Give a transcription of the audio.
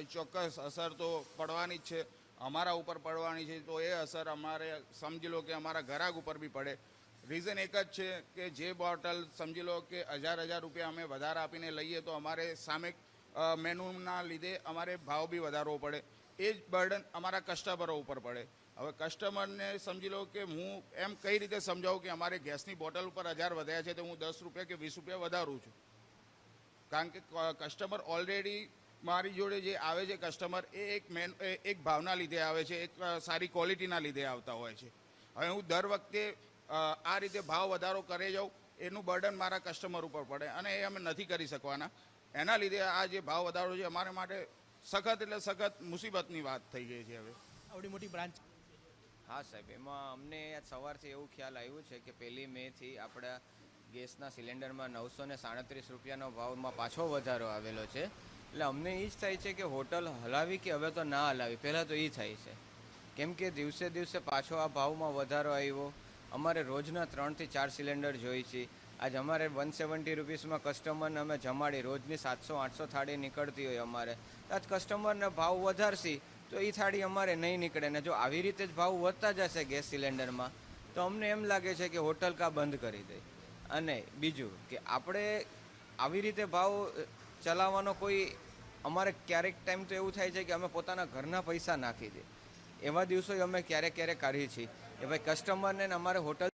ચોક્કસ અસર તો પડવાની જ છે, અમારા ઉપર પડવાની છે. તો એ અસર અમારે સમજી લો કે અમારા ગ્રાહક ઉપર બી પડે. રીઝન એક જ છે કે જે બોટલ સમજી લો કે હજાર રૂપિયા અમે વધારે આપીને લઈએ તો અમારે સામે મેનુના લીધે અમારે ભાવ બી વધારવો પડે. એ જ બર્ડન અમારા કસ્ટમરો ઉપર પડે. હવે કસ્ટમરને સમજી લો કે હું એમ કઈ રીતે સમજાવું કે અમારે ગેસની બોટલ ઉપર 1000 વધ્યા છે તો હું 10 રૂપિયા કે 20 રૂપિયા વધારું છું, કારણ કે કસ્ટમર ઓલરેડી મારી જોડે જે આવે છે કસ્ટમર એ એક ભાવના લીધે આવે છે, એક સારી ક્વોલિટીના લીધે આવતા હોય છે. હવે હું દર વખતે આ રીતે ભાવ વધારો કરે જાઉં એનું બર્ડન મારા કસ્ટમર ઉપર પડે અને એ અમે નથી કરી શકવાના. એના લીધે આ જે ભાવ વધારો છે અમારા માટે સખત એટલે સખત મુસીબતની વાત થઈ ગઈ છે. હવે આવડી મોટી બ્રાન્ચ. હા સાહેબ, એમાં અમને આજ સવારથી એવું ખ્યાલ આવ્યું છે કે 1 મેથી આપણા ગેસના સિલિન્ડરમાં 937 રૂપિયાનો ભાવમાં પાછો વધારો આવેલો છે. એટલે અમને એ જ થાય છે કે હોટલ હલાવી કે હવે તો ના હલાવી, પહેલાં તો એ થાય છે. કેમ કે દિવસે દિવસે પાછો આ ભાવમાં વધારો આવ્યો. અમારે રોજના 3 થી 4 સિલિન્ડર જોઈએ છે. આજ અમારે 170 રૂપીસમાં કસ્ટમરને અમે જમાડી, રોજની 700-800 થાળી નીકળતી હોય અમારે, આજ કસ્ટમરને ભાવ વધારશી તો એ થાળી અમારે નહીં નીકળે. ને જો આવી રીતે જ ભાવ વધતા જશે ગેસ સિલિન્ડરમાં તો અમને એમ લાગે છે કે હોટલ કા બંધ કરી દે. અને બીજું કે આપણે આવી રીતે ભાવ ચલાવવાનો કોઈ અમારે ક્યારેક ટાઈમ તો એવું થાય છે કે અમે પોતાના ઘરના પૈસા નાખી દઈએ. એવા દિવસો અમે ક્યારેક કાઢીએ છીએ કે ભાઈ કસ્ટમરને અમારે હોટલ